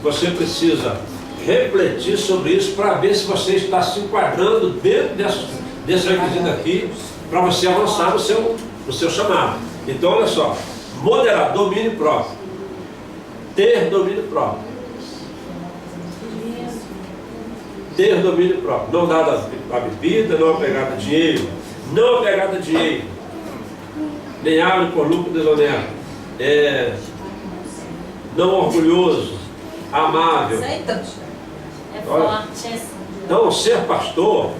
você precisa refletir sobre isso para ver se você está se enquadrando dentro desse requisito aqui, para você avançar no seu chamado. Então, olha só, moderar, domínio próprio, ter domínio próprio, ter domínio próprio, não dar a bebida, não apegar a dinheiro, não apegar a dinheiro, nem abre por lucro desonesto, não orgulhoso, amável. Olha, então, ser pastor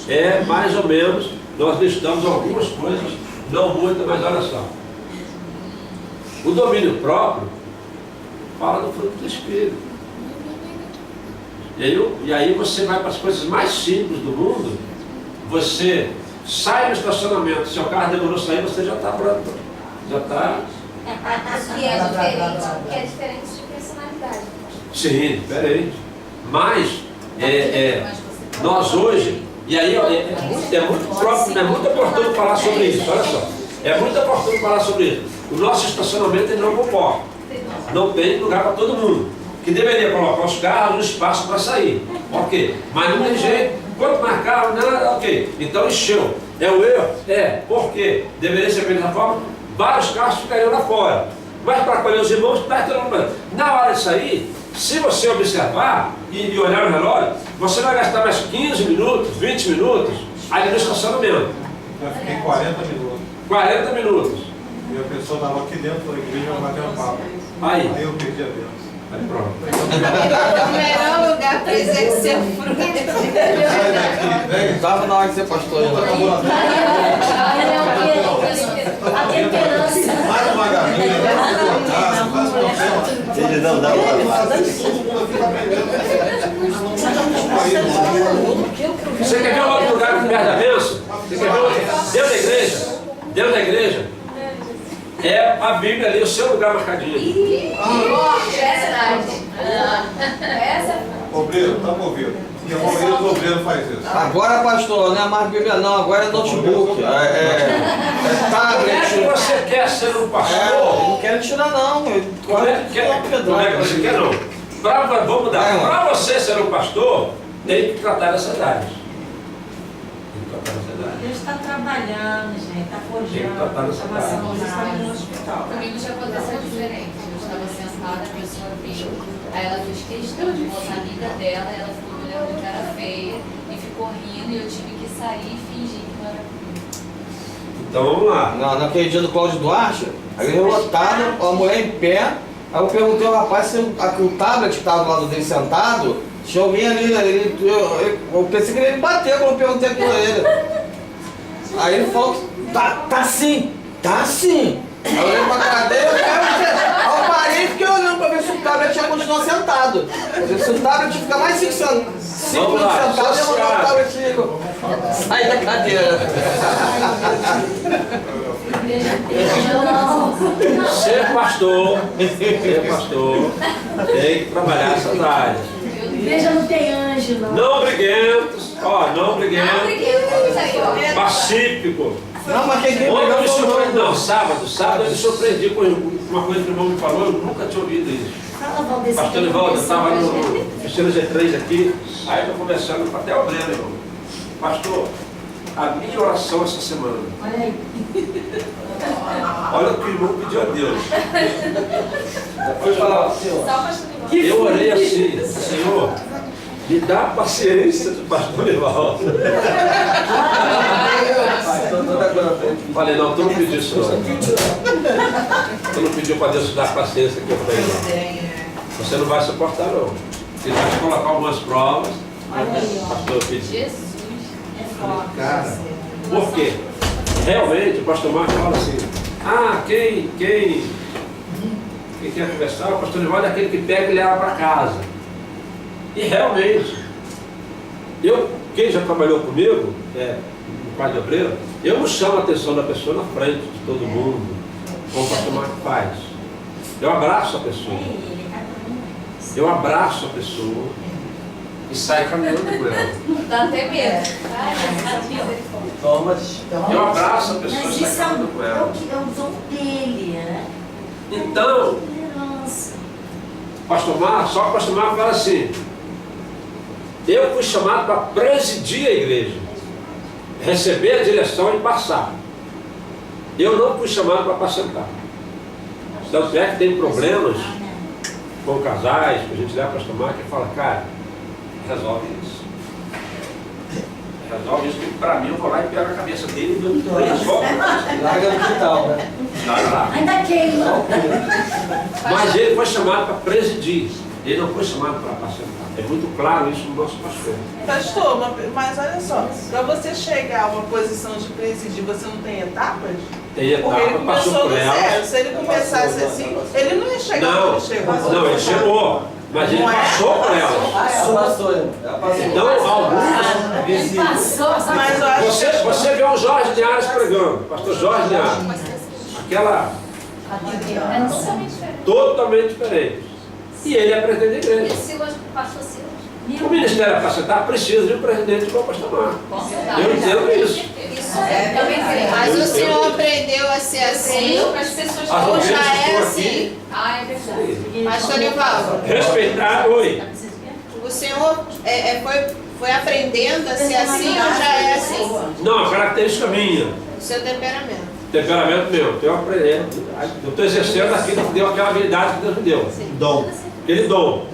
é mais ou menos, nós listamos algumas coisas, não muitas, mas olha só. O domínio próprio fala do fruto do Espírito. E aí você vai para as coisas mais simples do mundo, você sai do estacionamento, seu carro demorou a sair, você já está pronto. Já está. Que é diferente de personalidade. Sim, diferente. Mas nós hoje, e aí é muito oportuno falar sobre isso, olha só. É muito oportuno falar sobre isso. O nosso estacionamento ele não comporta. Não tem lugar para todo mundo. Que deveria colocar os carros no espaço para sair. Ok. Mas não tem jeito. Quanto mais carro, nada, ok. Então encheu. É o erro? É. Por quê? Deveria ser feito dessa forma. Vários carros ficariam lá fora. Mas para acolher os irmãos, na hora de sair, se você observar e olhar o relógio, você vai gastar mais 15 minutos, 20 minutos ali no estacionamento. Eu fiquei 40 minutos. 40 minutos. E a pessoa estava aqui dentro da igreja batendo papo. Aí eu perdi a bênção. Aí pronto. O melhor lugar para exercer fruto. Estava na hora de ser pastor. A temperança. Mais uma galinha, mais uma casa, Ele não dá Você quer ver um outro lugar que perde a bênção? Você quer ver outro? Dentro da igreja? Dentro da igreja? É a Bíblia ali, o seu lugar marcadinho. Essa. Obreiro, está movido. E a maioria dos obreiros faz isso. Agora, pastor, não é mais Bíblia não, agora é notebook, é Como é que tablet. você quer ser um pastor? Não quero tirar não. Como é que você quer não? Vamos mudar. Para você ser um pastor, tem que tratar dessas áreas. Tem que tratar dessas áreas. Deus está trabalhando, gente, está Tem que tratar forjando. dessa Nós estamos no hospital. Comigo já aconteceu diferente. Eu estava sentada, a pessoa veio, aí ela fez questão de botar a amiga dela, ela ficou me olhando de cara feia e ficou rindo, e eu tive que sair e fingir que não era comigo. Então vamos lá. Naquele dia do Cláudio Duarte, a igreja lotada, a mulher em pé, aí eu perguntei ao rapaz se o tablet que estava do lado dele sentado, tinha alguém ali, eu pensei que ele ia me bater quando eu perguntei aquilo a ele. Aí ele falou que tá sim. Aí eu olhei pra cara dele, eu parei e fiquei olhando pra ver se o tablet ia continuar sentado. Se o tablet ficar mais 5 minutos sentado, eu vou botar o tablet e sair da cadeira. Ser pastor, tem que trabalhar essas áreas. Igreja não tem anjo, não. Não briguentos, não briguentos, pacífico. Não, mas quem Ontem eu me surpreendi, não. não, sábado eu me surpreendi com uma coisa que o irmão me falou, eu nunca tinha ouvido isso. Fala, Valdeci. Pastor Nivaldo, eu estava no Oficina G3 aqui, aí eu estou conversando até o Breno, irmão. Pastor, a minha oração essa semana, Olha aí. olha o que o irmão pediu a Deus. Depois falar, Senhor, Só pastor. eu orei assim, Senhor, me dá a paciência do pastor Nivaldo. Falei, não, tu não pediu isso não. Tu não pediu para Deus te dar a paciência que eu tenho. Você não vai suportar não. Ele vai te colocar algumas provas. Pastor pediu. Jesus. É forte. Cara, por quê? Realmente, o pastor Marcos fala assim, quem quer conversar, o pastor Nivaldo é aquele que pega e leva para casa. E realmente, quem já trabalhou comigo, no Pai de Obreiro, eu não chamo a atenção da pessoa na frente de todo mundo, como o pastor Marcos faz. Eu abraço a pessoa. Eu abraço a pessoa e saio caminhando com ela. Dá até medo. Eu abraço a pessoa Mas e saio isso caminhando com ela. é o dom dele, né? Então, Tolerância. Pastor Marcos, só que o pastor Marcos fala assim, eu fui chamado para presidir a igreja, receber a direção e passar. Eu não fui chamado para apacentar. Tanto é que tem problemas com casais, que a gente leva para o pastor Marcos e fala, cara, resolve isso. Resolve isso, porque para mim eu vou lá e pego a cabeça dele e resolve. Larga no quintal, né? Larga lá. Ainda queima. Mas ele foi chamado para presidir, ele não foi chamado para apacentar. É muito claro isso no nosso pastor. Pastor, mas olha só, para você chegar a uma posição de presidir, você não tem etapas? Tem Porque ele etapa, passou começou por do zero. ela. Se ele começasse assim, ele não ia chegar Não, onde ele chegou. não, ele chegou, mas ele Não é? passou por ela. Ela passou. Então, alguns. Ele passou, Mas eu acho Você vê o Jorge Linhares pregando, pastor Jorge Linhares, aquela É totalmente diferente. totalmente diferente. E ele é presidente da E igreja. o Silas, o pastor Silas? O ministério apacentar precisa de um presidente igual o pastor Marcos. Com certeza. Eu entendo isso. Isso é também creio. Mas o senhor aprendeu a ser assim, Para as pessoas As ou mulheres já que é estão assim? aqui, Ah, é verdade. Pastor Nivaldo, respeitar, oi. o senhor foi aprendendo a ser assim ou já é assim? Não, a característica minha, O seu temperamento. temperamento meu, eu estou exercendo aquilo que deu aquela habilidade que Deus me deu. Dom. Aquele dom.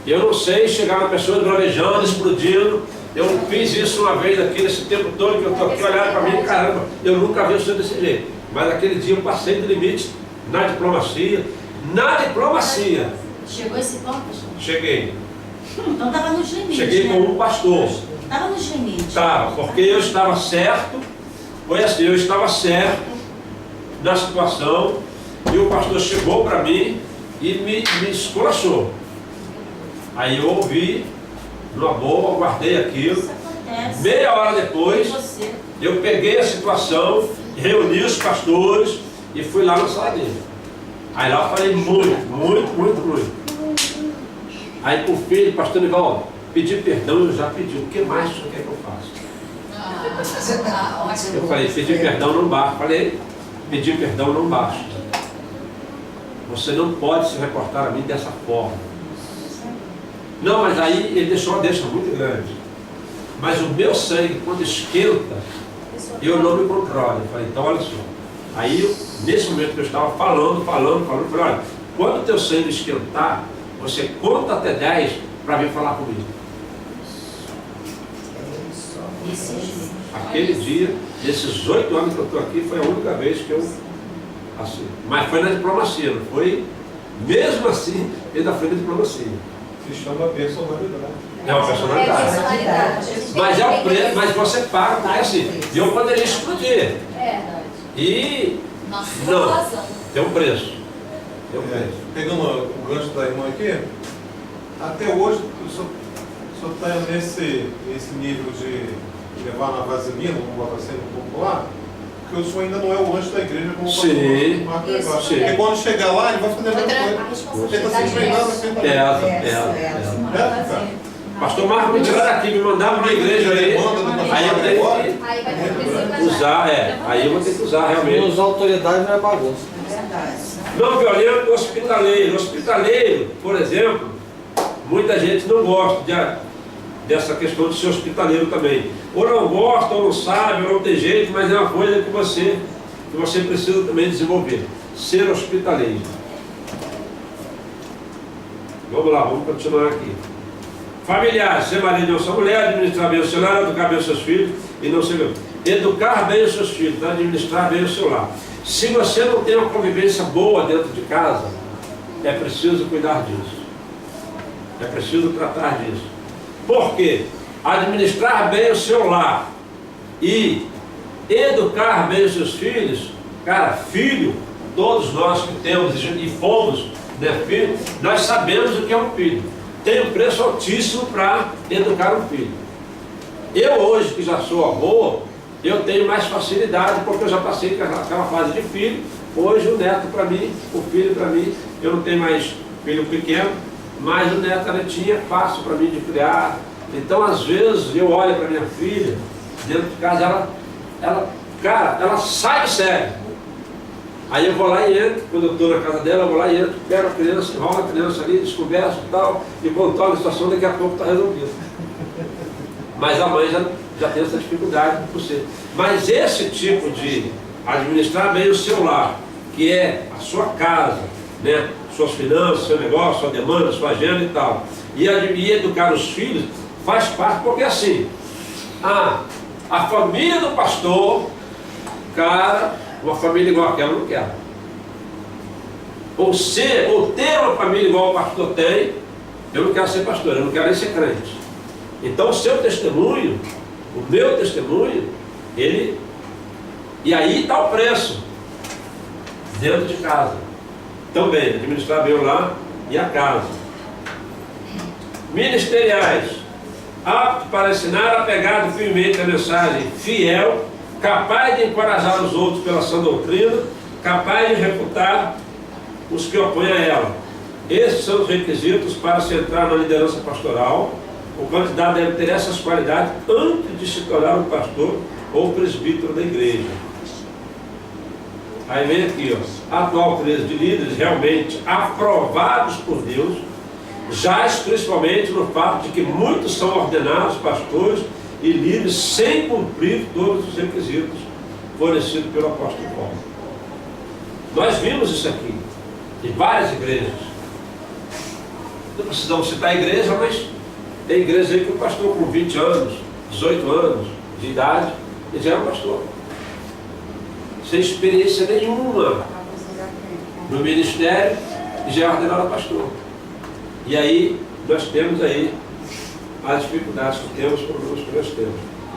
Eu não sei chegar na pessoa bravejando, explodindo. Eu fiz isso uma vez aqui, nesse tempo todo que eu estou aqui olhando para mim, caramba, eu nunca vi o senhor desse jeito. Mas aquele dia eu passei do limite na diplomacia. Na diplomacia. Chegou esse ponto, pastor? Cheguei. Então estava nos limites. Cheguei né? como um pastor. Estava nos limites. Tá, porque eu estava certo, foi assim, eu estava certo na situação e o pastor chegou para mim e me esculachou. Aí eu ouvi, numa boa, guardei aquilo. Isso acontece. Meia hora depois, Você. eu peguei a situação, reuni os pastores e fui lá na sala dele. Aí lá eu falei muito. Aí por fim, pastor Nivaldo, pedir perdão, eu já pedi. O que mais o senhor quer que eu faça? Ótimo. Eu falei, pedir perdão não basta. Falei, pedir perdão não basta. Você não pode se reportar a mim dessa forma. Não, mas aí ele deixou uma deixa muito grande. Mas o meu sangue, quando esquenta, eu não me controlo. Eu falei, então olha só. Aí, nesse momento que eu estava falando, eu falei, olha, quando o teu sangue esquentar, você conta até 10 para vir falar comigo. Esse jeito. Aquele dia, nesses 8 anos que eu estou aqui, foi a única vez que eu assim. Mas foi na diplomacia, não foi? Mesmo assim, ele foi na diplomacia. Se chama personalidade. É uma personalidade. Personalidade. Mas é o preço, mas você paga, porque assim, eu poderia explodir. É verdade. E Nossa, não, razão. tem um preço. Tem um preço. Pegando o gancho da irmã aqui, até hoje o senhor está nesse nível de levar na vaselina, vamos botar assim no popular, porque o senhor ainda não é o anjo da igreja como o Sim. Marco Isso, Negócio. sim. Porque quando chegar lá, ele vai fazer a mesma Outra- coisa. A Ele está responsabilidade se treinando é sempre. Pesa. Pastor Marco me tirar daqui, me mandar para uma igreja aí. Aí eu tenho Aí vai acontecer que usar, aí eu vou ter que usar Quem realmente. usa autoridade não é bagunça. Não violento, hospitaleiro. Hospitaleiro, por exemplo, muita gente não gosta dessa questão de ser hospitaleiro também. Ou não gosta, ou não sabe, ou não tem jeito, mas é uma coisa que você precisa também desenvolver. Ser hospitaleiro. Vamos lá, vamos continuar aqui. Familiares, ser marido ou sua mulher, administrar bem o seu lar, educar bem os seus filhos e não ser educar bem os seus filhos, tá? Administrar bem o seu lar. Se você não tem uma convivência boa dentro de casa, é preciso cuidar disso. É preciso tratar disso. Por quê? Administrar bem o seu lar e educar bem os seus filhos, cara, filho, todos nós que temos e fomos, né, filho, nós sabemos o que é um filho. Tem um preço altíssimo para educar um filho. Eu hoje, que já sou avô, eu tenho mais facilidade, porque eu já passei aquela fase de filho. Hoje o neto para mim, o filho para mim, eu não tenho mais filho pequeno, mas o neto, a netinha, é fácil para mim de criar. Então, às vezes, eu olho para minha filha, dentro de casa, ela sai do sério. Aí eu vou lá e entro, quando eu estou na casa dela, eu vou lá e entro, pego a criança, enrolo a criança ali, desconverso e tal, e controlo a situação, daqui a pouco está resolvido. Mas a mãe já tem essa dificuldade por ser. Mas esse tipo de administrar bem o seu lar, que é a sua casa, né? Suas finanças, seu negócio, sua demanda, sua agenda e tal, e educar os filhos, faz parte, porque assim, a família do pastor, cara, uma família igual aquela eu não quero. Ou ter uma família igual o pastor tem, eu não quero ser pastor, eu não quero nem ser crente. Então o seu testemunho, o meu testemunho, ele... E aí está o preço. Dentro de casa. Também, administrar bem o lar e a casa. Ministeriais. Apto para ensinar, apegado firmemente à mensagem, fiel, capaz de encorajar os outros pela sã doutrina, capaz de refutar os que opõem a ela. Esses são os requisitos para se entrar na liderança pastoral. O candidato deve ter essas qualidades antes de se tornar um pastor ou presbítero da igreja. Aí vem aqui, ó, atual crise de líderes realmente aprovados por Deus, jaz principalmente no fato de que muitos são ordenados pastores e líderes sem cumprir todos os requisitos fornecidos pelo apóstolo Paulo. Nós vimos isso aqui em várias igrejas. Não precisamos citar a igreja, mas tem igreja aí que o pastor com 20 anos, 18 anos de idade, ele já é um pastor. Sem experiência nenhuma no ministério, e já é ordenado pastor. E aí, nós temos aí as dificuldades que temos, os problemas que nós temos.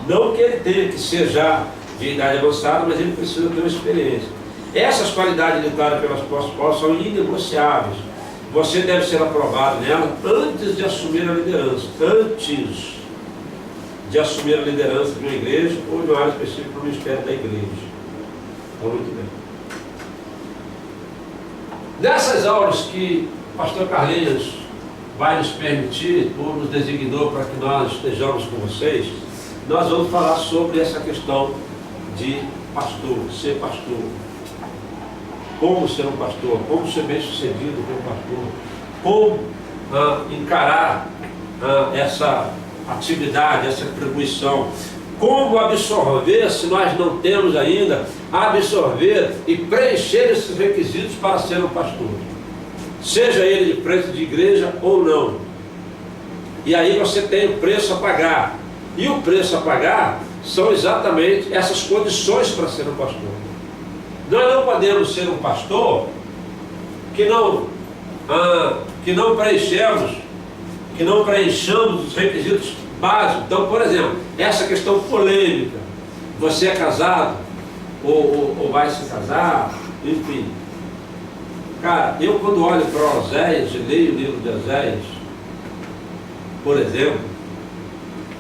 Não que ele tenha que ser já de idade avançada, mas ele precisa ter uma experiência. Essas qualidades listadas pelas apóstolas Paulo são inegociáveis. Você deve ser aprovado nela antes de assumir a liderança. Antes de assumir a liderança de uma igreja ou de uma área específica do ministério da igreja. Então, muito bem. Nessas aulas que o pastor Carlinhos vai nos permitir, ou nos designou para que nós estejamos com vocês, nós vamos falar sobre essa questão de pastor, ser pastor. Como ser um pastor, como ser bem sucedido como pastor, como encarar essa atividade, essa atribuição, como absorver, se nós não temos ainda, absorver e preencher esses requisitos para ser um pastor. Seja ele de frente de igreja ou não. E aí você tem o preço a pagar. E o preço a pagar são exatamente essas condições para ser um pastor. Nós não podemos ser um pastor que não preenchamos os requisitos básicos. Então, por exemplo, essa questão polêmica, você é casado ou vai se casar, enfim. Cara, eu quando olho para Oséias e leio o livro de Oséias, por exemplo,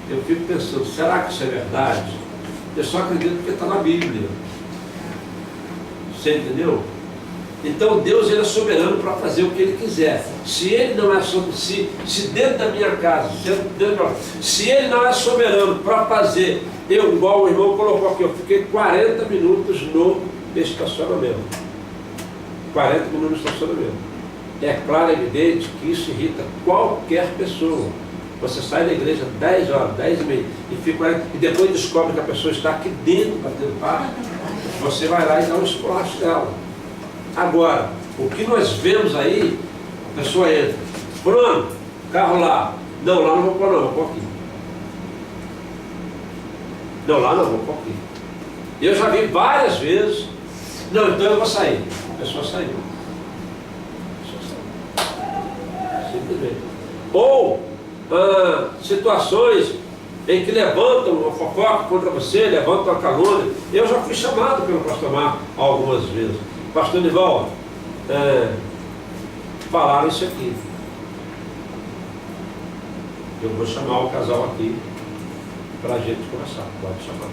eu fico pensando, será que isso é verdade? Eu só acredito porque está na Bíblia. Você entendeu? Então Deus, ele é soberano para fazer o que ele quiser. Se ele não é soberano, se dentro da minha casa, se ele não é soberano para fazer, eu, igual o irmão colocou aqui, eu fiquei 40 minutos no estacionamento. 40 minutos no estacionamento. É claro, evidente que isso irrita qualquer pessoa. Você sai da igreja 10 horas, 10 e meia, e depois descobre que a pessoa está aqui dentro batendo papo. Você vai lá e dá um esculacho dela. Agora, o que nós vemos aí, a pessoa entra, fulano, carro lá. Não, lá não vou pôr não, vou pôr aqui. Não, lá não, vou pôr aqui. Eu já vi várias vezes, não, então eu vou sair. A pessoa saiu. Simplesmente. Ou situações em que levantam uma fofoca contra você, levantam uma calúnia. Eu já fui chamado pelo pastor Marco algumas vezes. Pastor Nival, falaram isso aqui. Eu vou chamar o casal aqui para a gente conversar. Pode chamar.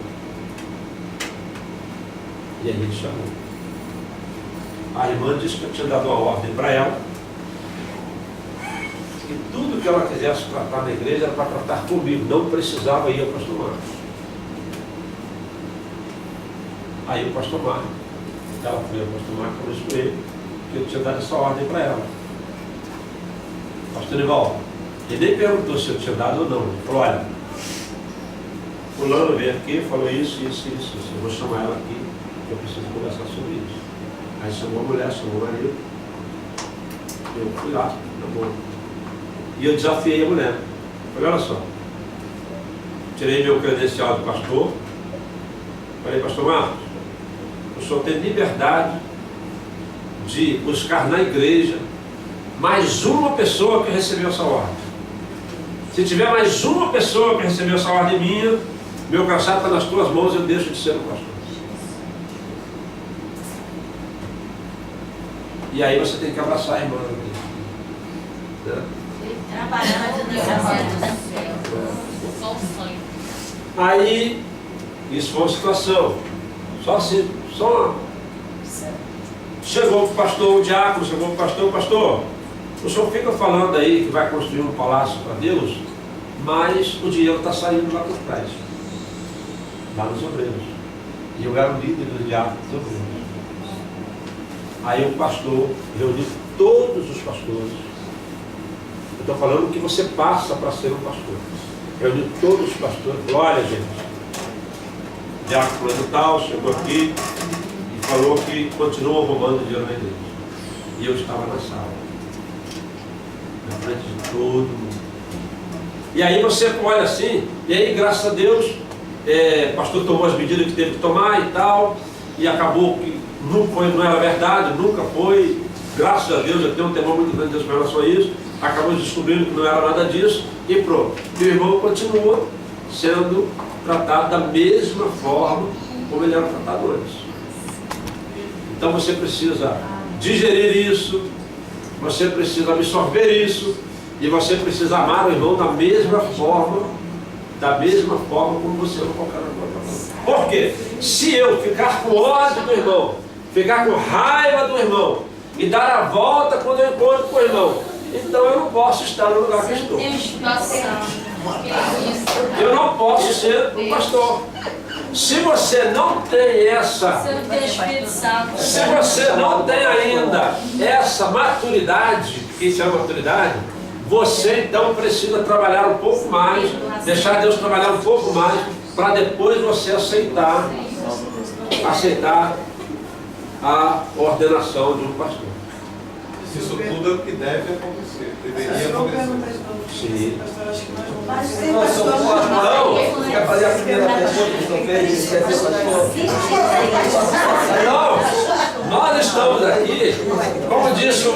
E a gente chamou. A irmã disse que eu tinha dado uma ordem para ela, que tudo que ela quisesse tratar na igreja era para tratar comigo, não precisava ir ao pastor Marcos. Aí o pastor Marcos, ela foi ao pastor Marcos, falou isso para ele, que eu tinha dado essa ordem para ela. Pastor Nivaldo, ele nem perguntou se eu tinha dado ou não. Ele falou, olha, fulano veio aqui, falou isso. Eu vou chamar ela aqui, que eu preciso conversar sobre isso. Aí chamou a mulher, chamou o marido. Eu fui lá, tá bom. E eu desafiei a mulher. Falei, olha só, tirei meu credencial de pastor. Falei, pastor Marcos, o senhor tem liberdade de buscar na igreja mais uma pessoa que recebeu essa ordem. Se tiver mais uma pessoa que recebeu essa ordem minha, meu crachá está nas tuas mãos, eu deixo de ser o pastor. E aí você tem que abraçar a irmã. Né? Trabalhar na Só um sonho. Aí, isso foi uma situação. Só assim, só uma. Chegou para o pastor, o diácono, chegou para o pastor, o senhor fica falando aí que vai construir um palácio para Deus, mas o dinheiro está saindo lá por trás, lá nos obreiros. E eu era o líder do diácono dos obreiros. Aí o pastor reuniu todos os pastores. Eu estou falando que você passa para ser um pastor. Reuniu todos os pastores. Olha, gente, o diácono tal chegou aqui e falou que continuam roubando dinheiro na igreja. E eu estava na sala, na frente de todo mundo. E aí você olha assim, e aí graças a Deus, o pastor tomou as medidas que teve que tomar e tal, e acabou que não era verdade, nunca foi. Graças a Deus, eu tenho um temor muito grande de Deus com relação a isso. Acabamos descobrindo que não era nada disso e pronto. Meu irmão continua sendo tratado da mesma forma como ele era tratado antes. Então você precisa digerir isso, você precisa absorver isso e você precisa amar o irmão da mesma forma como você ama qualquer outra pessoa. Por quê? Se eu ficar com ódio do irmão, ficar com raiva do irmão e dar a volta quando eu encontro com o irmão, então eu não posso estar no lugar que estou. Eu não posso ser um pastor. Se você não tem essa, se você não tem ainda essa maturidade, que isso é maturidade, você então precisa trabalhar um pouco mais, deixar Deus trabalhar um pouco mais, para depois você aceitar a ordenação de um pastor. Isso tudo é o que deve acontecer, deveria acontecer. Sim. Mas Quer fazer a primeira pessoa que não fez, quer ser pastor? Não, nós estamos aqui, como disse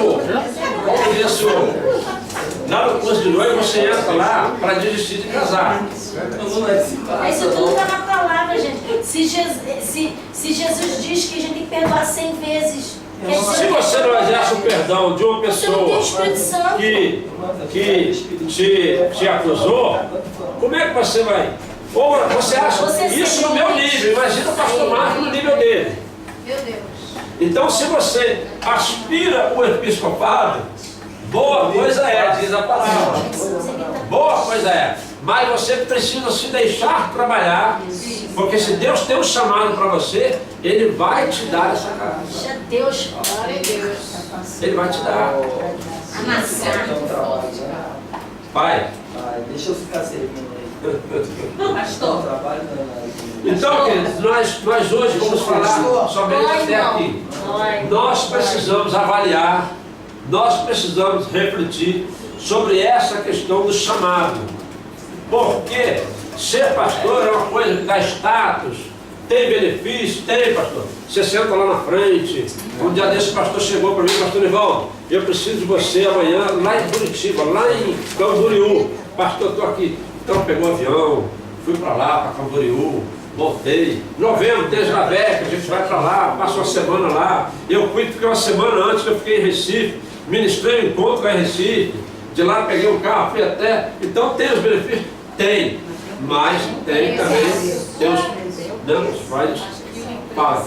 lá no curso de noiva, você entra lá para desistir de casar. isso tudo está na palavra, gente. Se Jesus diz que a gente tem que perdoar 100 vezes. Se você não exerce o perdão de uma pessoa que te acusou, como é que você vai? Ou você acha isso no meu nível, imagina o pastor Marcos no nível dele. Meu Deus. Então, se você aspira o episcopado, boa coisa é, diz a palavra. Boa coisa é. Mas você precisa se deixar trabalhar, porque se Deus tem um chamado para você, Ele vai te dar essa casa. Deixa Deus. Ele vai te dar. Pai. Deixa eu ficar servindo aí. Pastor. Então, queridos, nós hoje vamos falar somente até aqui. Nós precisamos avaliar, nós precisamos refletir sobre essa questão do chamado. Porque ser pastor é uma coisa que dá status, tem benefício, tem, pastor. Você senta lá na frente. Um dia desse, o pastor chegou para mim, pastor Nivaldo, eu preciso de você amanhã lá em Curitiba, lá em Camboriú. Pastor, estou aqui. Então pegou o avião, fui para lá, para Camboriú, voltei. Novembro, tem Javé, que a gente vai para lá, passa uma semana lá. Eu fiquei uma semana antes que eu fiquei em Recife, ministrei um encontro lá em Recife. De lá peguei um carro, fui até. Então tem os benefícios? Tem. Mas tem também. Deus faz Fala,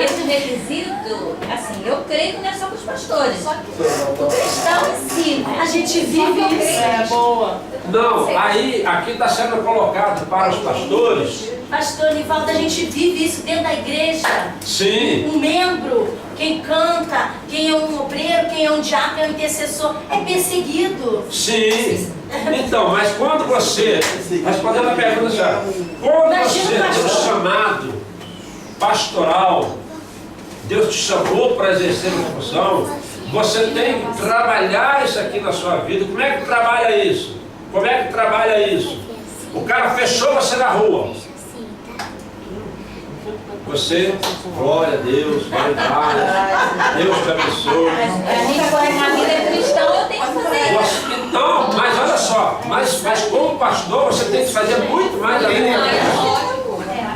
Esse requisito, assim, eu creio que não é só para os pastores. Só que o cristão em si, A gente vive isso. É boa. Não, aí, aqui está sendo colocado para os pastores. Pastor Nivaldo, a gente vive isso dentro da igreja. Sim. Um membro, quem canta, quem é um obreiro, quem é um diácono, quem é um intercessor, é perseguido. Sim. Então, mas quando você, respondendo a pergunta já, quando você tem um chamado pastoral, Deus te chamou para exercer uma função, você tem que trabalhar isso aqui na sua vida. Como é que trabalha isso? Como é que trabalha isso? O cara fechou você na rua. Você, glória a Deus, vai em paz, Deus te abençoe. a gente for uma vida cristã, eu tenho que fazer isso. Então, mas olha só, mas como pastor você tem que fazer muito mais além disso.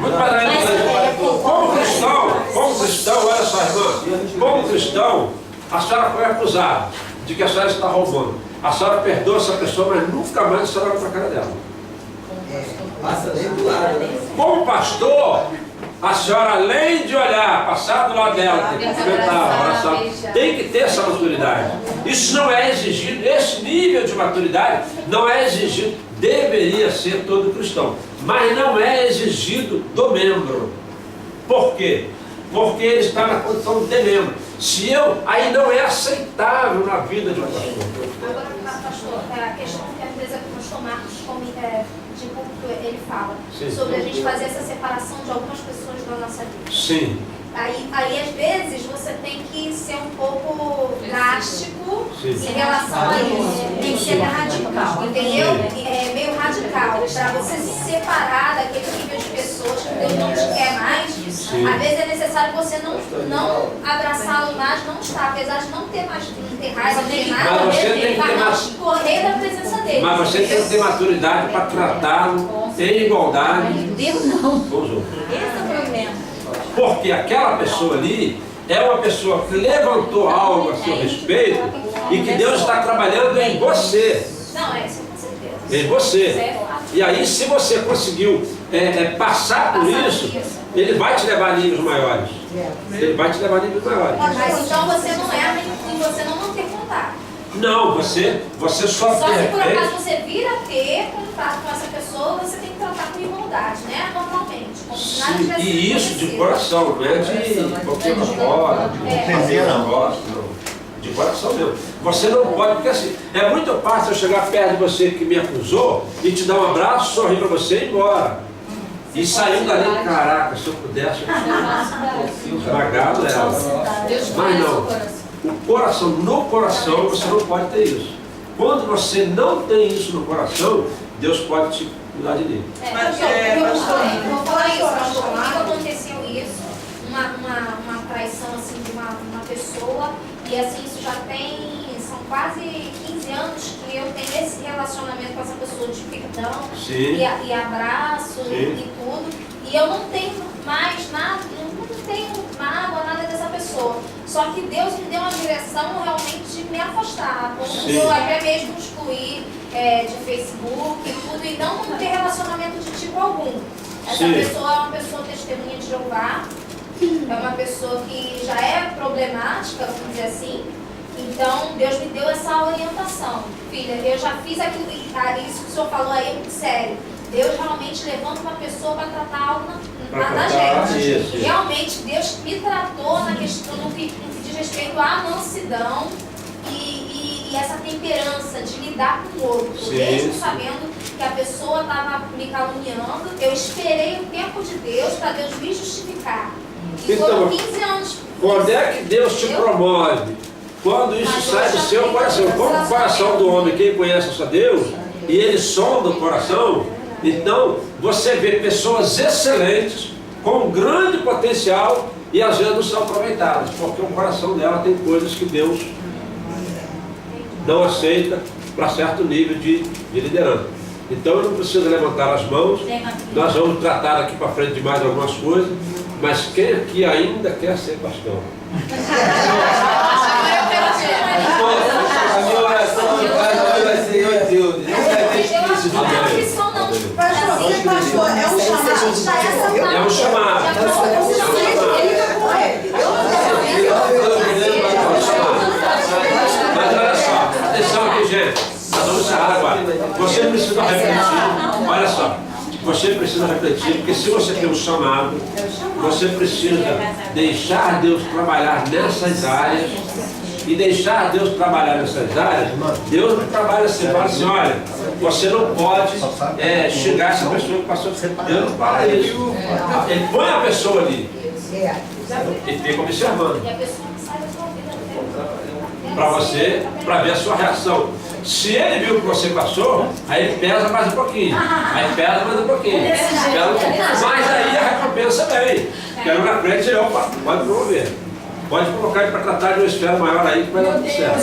Muito mais além disso. Como cristão, olha só, irmã, como cristão, a senhora foi acusada de que a senhora está roubando. A senhora perdoa essa pessoa, mas nunca mais a senhora olha para a cara dela. Passa nem do lado, né? Como pastor, a senhora, além de olhar, passar do lado dela, tem que cumprimentar, abraçar, tem que ter essa maturidade. Isso não é exigido, esse nível de maturidade não é exigido, deveria ser todo cristão, mas não é exigido do membro. Por quê? Porque ele está na condição de membro. Se eu, aí não é aceitável na vida de um pastor. Agora, pastor, a questão que às vezes o pastor Marcos de público ele fala Sim. sobre a gente fazer essa separação de algumas pessoas da nossa vida. Sim. Aí às vezes você tem que ser um pouco drástico Sim. em relação a isso. Tem que ser radical, entendeu? É meio radical. Para você se separar daquele nível de pessoas que Deus não te quer mais, Sim. às vezes é necessário você não abraçá-lo mais, não estar, apesar de não ter mais, não ter raiva, não ter nada, Mas você tem que ter para não mais- correr da presença dele. Mas você tem que ter maturidade para tratá-lo em igualdade Deus não. com os outros. Esse é o problema. Porque aquela pessoa ali é uma pessoa que levantou algo a seu respeito e que Deus está trabalhando em você. Não, é isso com certeza. Em você. E aí, se você conseguiu passar por isso, ele vai te levar a níveis maiores. Ele vai te levar a níveis maiores. Mas então você não erra em você não ter contato. Não, você só Só se por acaso tem. você vir a ter contato com essa pessoa, você tem que tratar com igualdade, né? Normalmente. Como se nada tivesse E isso de acontecido. coração, não é de qualquer fora, de fazer negócio, não. De coração mesmo. Você não pode, porque assim, é muito fácil eu chegar perto de você que me acusou e te dar um abraço, sorrir pra você e ir embora. E saiu dali, caraca, se eu pudesse, eu tinha esmagado ela. Deus Mas conhece não. o coração. O coração, no coração, você não pode ter isso. Quando você não tem isso no coração, Deus pode te cuidar de mim. Mas, Vou falar isso, pastor. Comigo aconteceu isso, uma traição assim de uma pessoa, e assim, isso já são quase 15 anos que eu tenho esse relacionamento com essa pessoa de perdão Sim. e abraço e tudo, e eu não tenho mais nada, eu não tenho mágoa, nada dessa pessoa. Só que Deus me deu uma direção realmente de me afastar, Sim. eu até mesmo excluir de Facebook e tudo, e não ter relacionamento de tipo algum. Essa Sim. pessoa é uma pessoa testemunha de Jeová, é uma pessoa que já é problemática, vamos dizer assim. Então, Deus me deu essa orientação. Filha, eu já fiz aquilo, isso que o senhor falou aí é muito sério. Deus realmente levanta uma pessoa para tratar algo na gente. Isso. Realmente, Deus me tratou na questão no que diz respeito à mansidão e essa temperança de lidar com o outro. Sim. Mesmo sabendo que a pessoa estava me caluniando, eu esperei o tempo de Deus para Deus me justificar. E Então, foram 15 anos. Quando é que Deus te promove? Quando isso sai do seu coração. Como o coração do homem, quem conhece só Deus, e ele sonda o coração, então você vê pessoas excelentes, com grande potencial, e às vezes não são aproveitadas, porque o coração dela tem coisas que Deus não aceita para certo nível de liderança. Então eu não preciso levantar as mãos, nós vamos tratar aqui para frente de mais algumas coisas, mas quem aqui ainda quer ser pastor? A minha oração vai ser, meu Deus, não vai ter difícil de Não é Amém. uma opção, não. Pastor, é um chamado. É um chamado. estamos encerrados agora. Você precisa refletir. Olha só. Você precisa refletir, porque se você tem um chamado, você precisa deixar Deus trabalhar nessas áreas. E deixar Deus trabalhar nessas áreas, Deus não trabalha assim, fala assim, olha, você não pode xingar essa pessoa que passou. Deus não fala isso. Ele põe a pessoa ali. Ele fica observando. E a pessoa não sai da sua vida. Para você, para ver a sua reação. Se ele viu o que você passou, aí ele pesa mais um pouquinho. Aí pesa mais um pouquinho. Pesa um pouquinho. Mas aí a recompensa vem. Quero na frente, opa, pode promover. Pode colocar ele para tratar de uma esfera maior aí que vai dar tudo certo.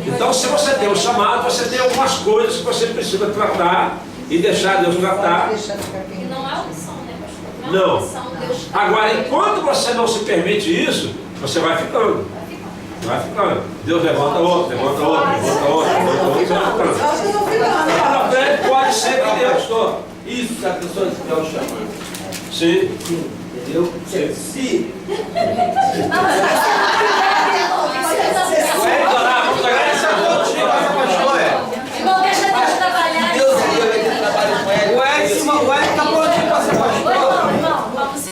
Então, se você tem um chamado, você tem algumas coisas que você precisa tratar e deixar Deus tratar. E não é opção, né, pastor? Não é Não. opção, Deus. Agora, enquanto você não se permite isso, você vai ficando. Vai ficando. Deus levanta outro, levanta outro, levanta outro, levanta outro, você vai ficando. Acho que eu tô ficando. Lá na frente pode ser que Deus estou. Isso que a pessoa tiver o chamado. Sim. Entendeu? Se